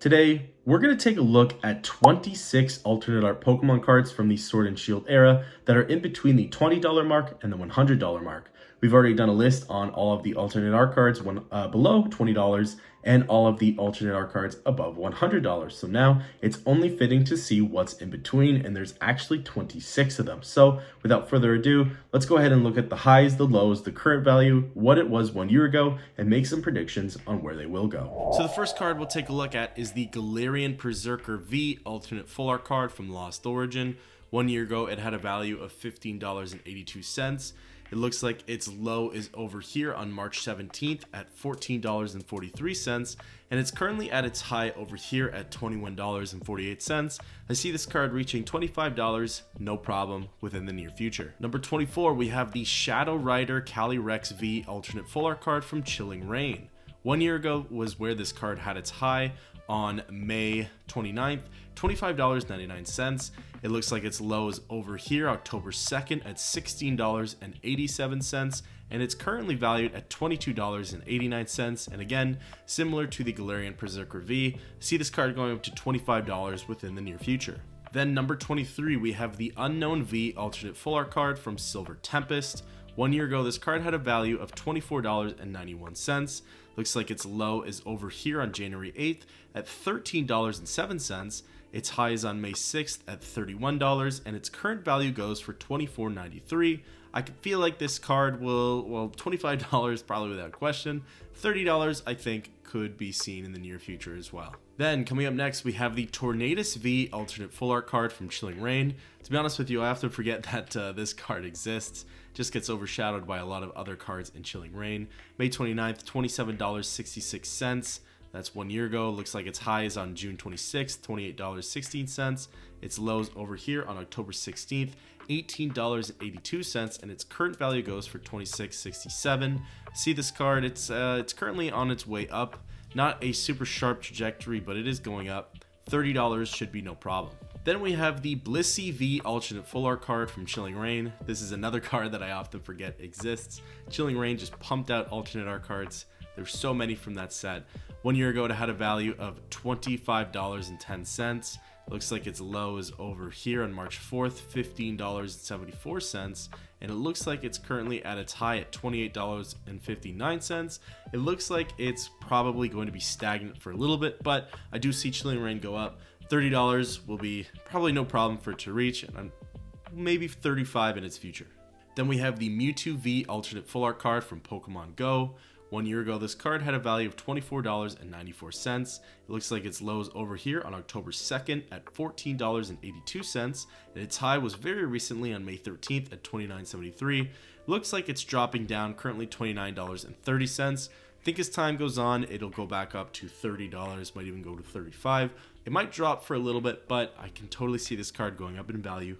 Today, we're going to take a look at 26 alternate art Pokemon cards from the Sword and Shield era that are in between the $20 mark and the $100 mark. We've already done a list on all of the alternate art cards below $20 and all of the alternate art cards above $100. So now it's only fitting to see what's in between, and there's actually 26 of them. So without further ado, let's go ahead and look at the highs, the lows, the current value, what it was 1 year ago, and make some predictions on where they will go. So the first card we'll take a look at is the Galarian Berserker V alternate full art card from Lost Origin. 1 year ago, it had a value of $15.82. It looks like its low is over here on March 17th at $14.43, and it's currently at its high over here at $21.48. I see this card reaching $25, no problem, within the near future. Number 24, we have the Shadow Rider Calyrex V alternate full art card from Chilling Reign. 1 year ago was where this card had its high on May 29th, $25.99. It looks like its low is over here October 2nd at $16.87, and it's currently valued at $22.89. And again, similar to the Galarian Berserker V, see this card going up to $25 within the near future. Then number 23, we have the Unknown V alternate full art card from Silver Tempest. 1 year ago, this card had a value of $24.91. Looks like its low is over here on January 8th at $13.07. Its high is on May 6th at $31, and its current value goes for $24.93. I feel like this card will, well, $25 probably without question. $30 I think could be seen in the near future as well. Then coming up next, we have the Tornadus V alternate full art card from Chilling Reign. To be honest with you, I often forget that this card exists. Just gets overshadowed by a lot of other cards in Chilling Reign. May 29th, $27.66. That's 1 year ago. Looks like its high is on June 26th, $28.16. Its lows over here on October 16th, $18.82, and its current value goes for $26.67. See this card? It's currently on its way up. Not a super sharp trajectory, but it is going up. $30 should be no problem. Then we have the Blissey V alternate full art card from Chilling Reign. This is another card that I often forget exists. Chilling Reign just pumped out alternate art cards. There's so many from that set. 1 year ago, it had a value of $25.10. Looks like its low is over here on March 4th, $15.74. And it looks like it's currently at its high at $28.59. It looks like it's probably going to be stagnant for a little bit, but I do see Chilling Reign go up. $30 will be probably no problem for it to reach, and maybe $35 in its future. Then we have the Mewtwo V alternate full art card from Pokemon Go. 1 year ago, this card had a value of $24.94. It looks like its low is over here on October 2nd at $14.82, and its high was very recently on May 13th at $29.73. Looks like it's dropping down, currently $29.30. I think as time goes on, it'll go back up to $30, might even go to $35. It might drop for a little bit, but I can totally see this card going up in value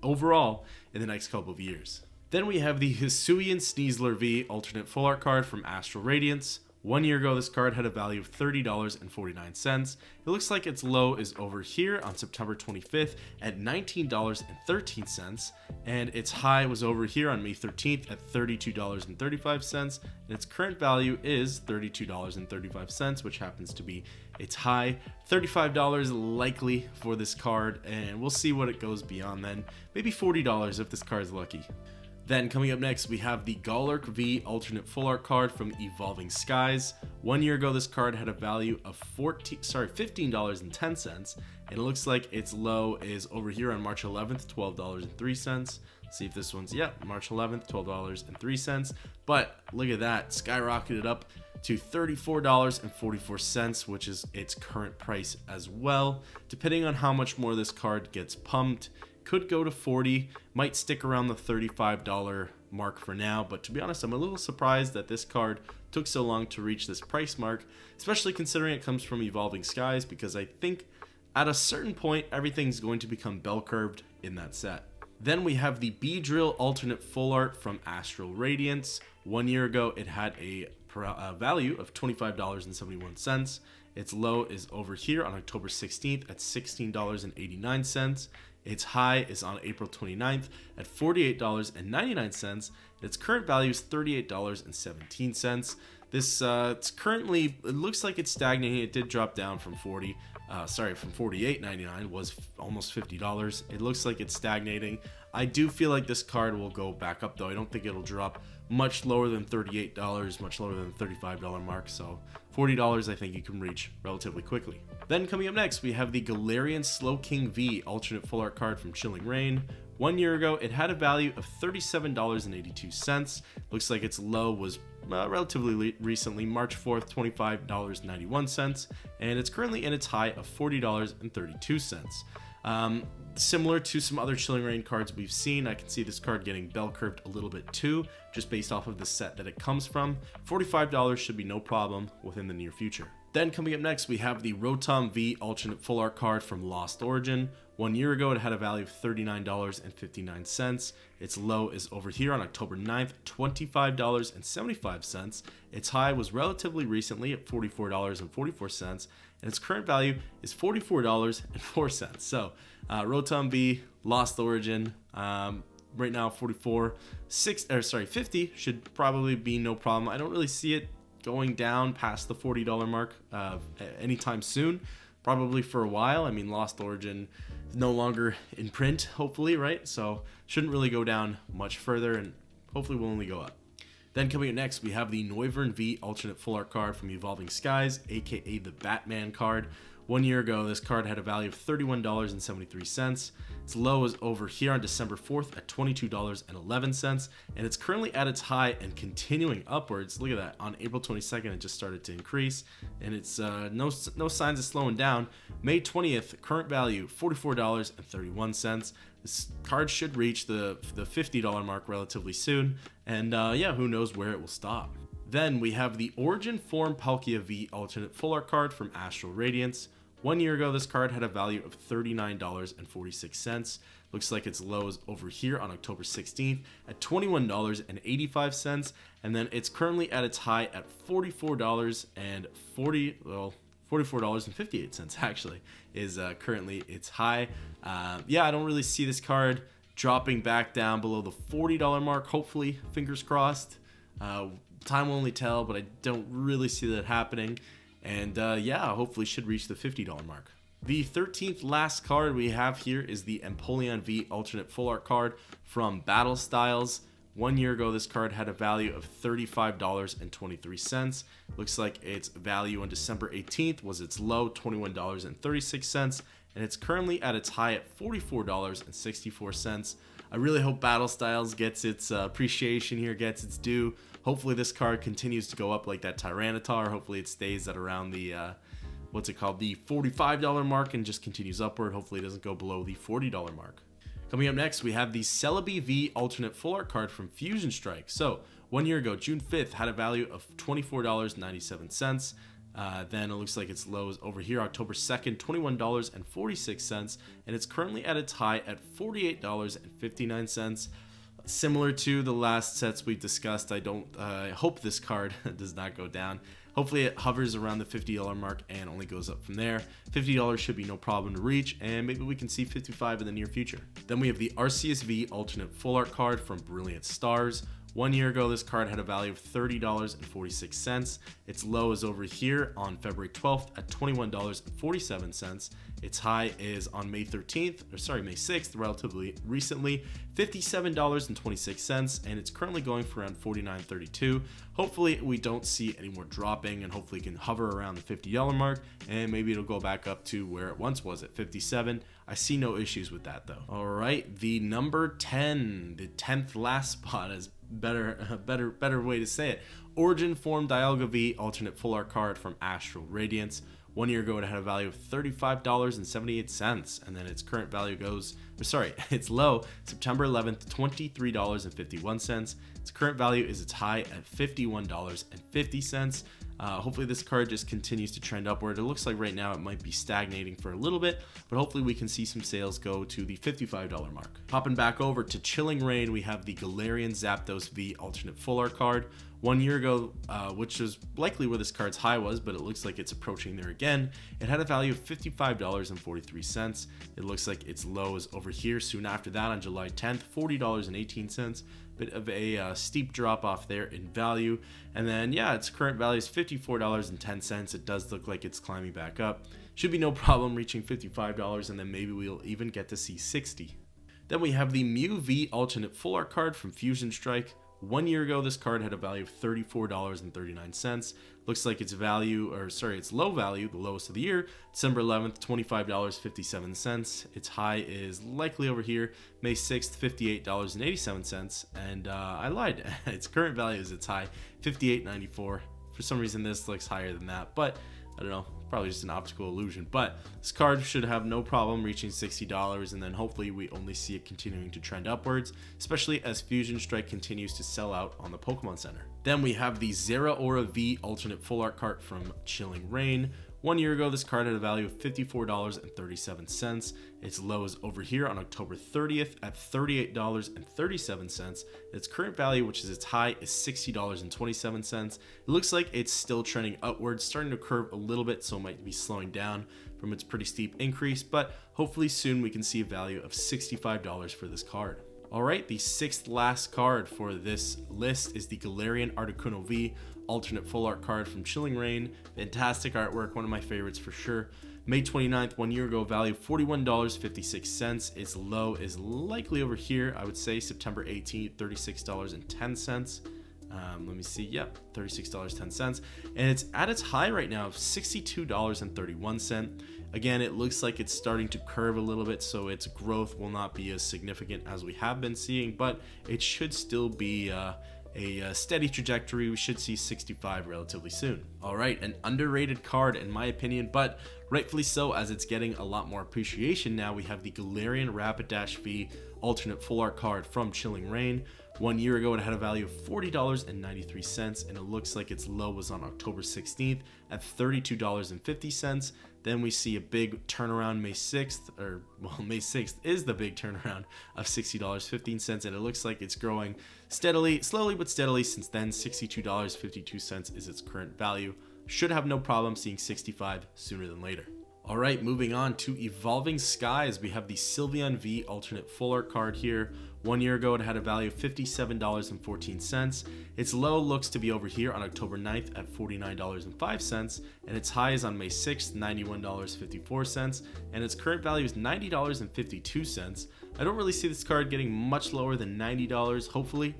overall in the next couple of years. Then we have the Hisuian Sneasler V alternate full art card from Astral Radiance. 1 year ago, this card had a value of $30.49. It looks like its low is over here on September 25th at $19.13, and its high was over here on May 13th at $32.35, and its current value is $32.35, which happens to be its high. $35 likely for this card, and we'll see what it goes beyond then. Maybe $40 if this card's lucky. Then coming up next, we have the Golurk V alternate full art card from Evolving Skies. 1 year ago, this card had a value of $15.10, and it looks like its low is over here on March 11th, $12.03. See if this one's, March 11th, $12.03. But look at that, skyrocketed up to $34.44, which is its current price as well. Depending on how much more this card gets pumped, could go to $40, might stick around the $35 mark for now, but to be honest, I'm a little surprised that this card took so long to reach this price mark, especially considering it comes from Evolving Skies, because I think at a certain point, everything's going to become bell-curved in that set. Then we have the Beedrill alternate full art from Astral Radiance. 1 year ago, it had a value of $25.71. Its low is over here on October 16th at $16.89. Its high is on April 29th at $48.99. Its current value is $38.17. This it's currently, it looks like it's stagnating. It did drop down from from $48.99, was almost $50. It looks like it's stagnating. I do feel like this card will go back up though. I don't think it'll drop much lower than $38, much lower than the $35 mark. So $40 I think you can reach relatively quickly. Then coming up next, we have the Galarian Slowking V alternate full art card from Chilling Reign. 1 year ago, it had a value of $37.82. Looks like its low was relatively recently, March 4th, $25.91, and it's currently in its high of $40.32. Similar to some other Chilling Reign cards we've seen, I can see this card getting bell curved a little bit too, just based off of the set that it comes from. $45 should be no problem within the near future. Then coming up next, we have the Rotom V alternate full art card from Lost Origin. 1 year ago, it had a value of $39.59. Its low is over here on October 9th, $25.75. Its high was relatively recently at $44.44, and its current value is $44.04. So, Rotom V, Lost Origin, right now 50 should probably be no problem. I don't really see it going down past the $40 mark anytime soon, probably for a while. I mean, Lost Origin is no longer in print, hopefully, right? So shouldn't really go down much further, and hopefully will only go up. Then coming up next, we have the Noivern V alternate full art card from Evolving Skies, aka the Batman card. 1 year ago, this card had a value of $31.73. Its low is over here on December 4th at $22.11, and it's currently at its high and continuing upwards. Look at that. On April 22nd, it just started to increase, and it's no signs of slowing down. May 20th, current value $44.31. This card should reach the $50 mark relatively soon, and yeah, who knows where it will stop. Then we have the Origin Form Palkia V alternate full art card from Astral Radiance. 1 year ago, this card had a value of $39.46. Looks like its low is over here on October 16th at $21.85, and then it's currently at its high at $44.58 actually is currently its high. Yeah, I don't really see this card dropping back down below the $40 mark. Hopefully, fingers crossed. Time will only tell, but I don't really see that happening. And yeah, hopefully should reach the $50 mark. The 13th last card we have here is the Empoleon V alternate full art card from Battle Styles. 1 year ago, this card had a value of $35.23. Looks like its value on December 18th was its low, $21.36, and it's currently at its high at $44.64. I really hope Battle Styles gets its appreciation here, gets its due. Hopefully this card continues to go up like that Tyranitar. Hopefully it stays at around the, the $45 mark and just continues upward. Hopefully it doesn't go below the $40 mark. Coming up next, we have the Celebi V alternate full art card from Fusion Strike. So 1 year ago, June 5th, had a value of $24.97. Then it looks like its low is over here, October 2nd, $21.46, and it's currently at its high at $48.59. Similar to the last sets we discussed, I hope this card does not go down. Hopefully it hovers around the $50 mark and only goes up from there. $50 should be no problem to reach, and maybe we can see $55 in the near future. Then we have the Arceus V alternate full art card from Brilliant Stars. 1 year ago, this card had a value of $30.46. Its low is over here on February 12th at $21.47. Its high is on May 6th, relatively recently, $57.26, and it's currently going for around $49.32. Hopefully, we don't see any more dropping, and hopefully, it can hover around the $50 mark, and maybe it'll go back up to where it once was at $57. I see no issues with that, though. All right, the number 10, the 10th last spot is better way to say it. Origin Form Dialga V alternate full art card from Astral Radiance. 1 year ago, it had a value of $35.78, and then its current value its low, September 11th, $23.51. Its current value is its high at $51.50. Hopefully this card just continues to trend upward. It looks like right now it might be stagnating for a little bit, but hopefully we can see some sales go to the $55 mark. Hopping back over to Chilling Reign, we have the Galarian Zapdos V alternate full art card. 1 year ago, which is likely where this card's high was, but it looks like it's approaching there again. It had a value of $55.43. It looks like its low is over here soon after that on July 10th, $40.18. Bit of a steep drop off there in value. And then, yeah, its current value is $54.10. It does look like it's climbing back up. Should be no problem reaching $55, and then maybe we'll even get to see $60. Then we have the Mew V alternate full art card from Fusion Strike. 1 year ago, this card had a value of $34.39. Looks like its its low value, the lowest of the year, December 11th, $25.57. Its high is likely over here, May 6th, $58.87. And I lied. Its current value is its high, $58.94. For some reason, this looks higher than that, but I don't know, probably just an optical illusion. But this card should have no problem reaching $60, and then hopefully we only see it continuing to trend upwards, especially as Fusion Strike continues to sell out on the Pokemon Center. Then we have the Zeraora V alternate full art card from Chilling Reign. 1 year ago, this card had a value of $54.37. Its low is over here on October 30th at $38.37. Its current value, which is its high, is $60.27. It looks like it's still trending upwards, starting to curve a little bit, so it might be slowing down from its pretty steep increase, but hopefully soon we can see a value of $65 for this card. Alright, the sixth last card for this list is the Galarian Articuno V alternate full art card from Chilling Reign. Fantastic artwork, one of my favorites for sure. May 29th, 1 year ago, value $41.56. Its low is likely over here, I would say September 18th, $36.10. Let me see, yep, $36.10. And it's at its high right now of $62.31. Again, it looks like it's starting to curve a little bit, so its growth will not be as significant as we have been seeing, but it should still be a steady trajectory. We should see 65 relatively soon. All right, an underrated card in my opinion, but rightfully so, as it's getting a lot more appreciation now. We have the Galarian Rapidash V alternate full art card from Chilling Reign. 1 year ago, it had a value of $40.93, and it looks like its low was on October 16th at $32.50. Then we see a big turnaround May 6th, May 6th is the big turnaround of $60.15, and it looks like it's growing slowly but steadily since then. $62.52 is its current value. Should have no problem seeing 65 sooner than later. All right, moving on to Evolving Skies, we have the Sylveon V alternate full art card here. 1 year ago, it had a value of $57.14. Its low looks to be over here on October 9th at $49.05, and its high is on May 6th, $91.54, and its current value is $90.52. I don't really see this card getting much lower than $90, hopefully.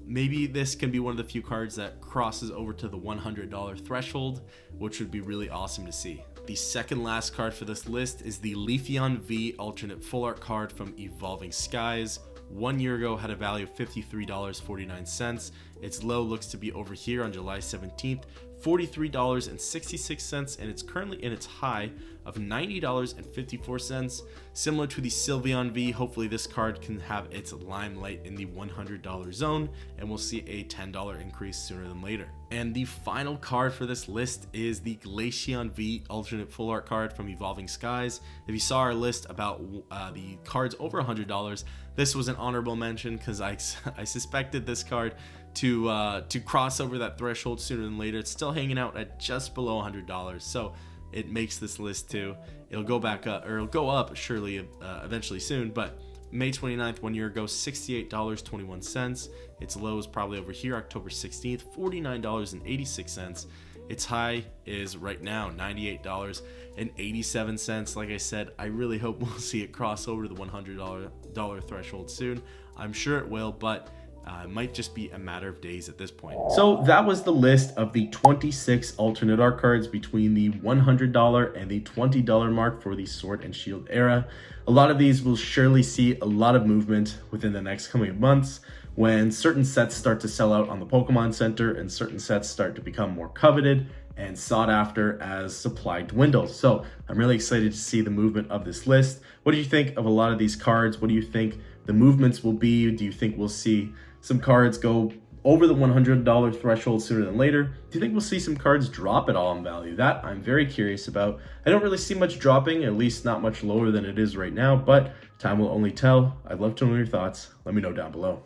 Maybe this can be one of the few cards that crosses over to the $100 threshold, which would be really awesome to see. The second last card for this list is the Leafeon V alternate full art card from Evolving Skies. 1 year ago, had a value of $53.49. Its low looks to be over here on July 17th, $43.66, and it's currently in its high of $90.54. Similar to the Sylveon V, hopefully this card can have its limelight in the $100 zone, and we'll see a $10 increase sooner than later. And the final card for this list is the Glaceon V alternate full art card from Evolving Skies. If you saw our list about the cards over $100, this was an honorable mention because I suspected this card to cross over that threshold sooner than later. It's still hanging out at just below $100, so it makes this list too. It'll go back up, or it'll go up surely eventually soon, but May 29th, 1 year ago, $68.21. Its low is probably over here, October 16th, $49.86. Its high is right now $98.87. Like I said, I really hope we'll see it cross over the $100 threshold soon. I'm sure it will, but it might just be a matter of days at this point. So that was the list of the 26 alternate art cards between the $100 and the $20 mark for the Sword and Shield era. A lot of these will surely see a lot of movement within the next coming months when certain sets start to sell out on the Pokemon Center and certain sets start to become more coveted and sought after as supply dwindles. So I'm really excited to see the movement of this list. What do you think of a lot of these cards? What do you think the movements will be? Do you think we'll see some cards go over the $100 threshold sooner than later? Do you think we'll see some cards drop at all in value? That I'm very curious about. I don't really see much dropping, at least not much lower than it is right now, but time will only tell. I'd love to know your thoughts. Let me know down below.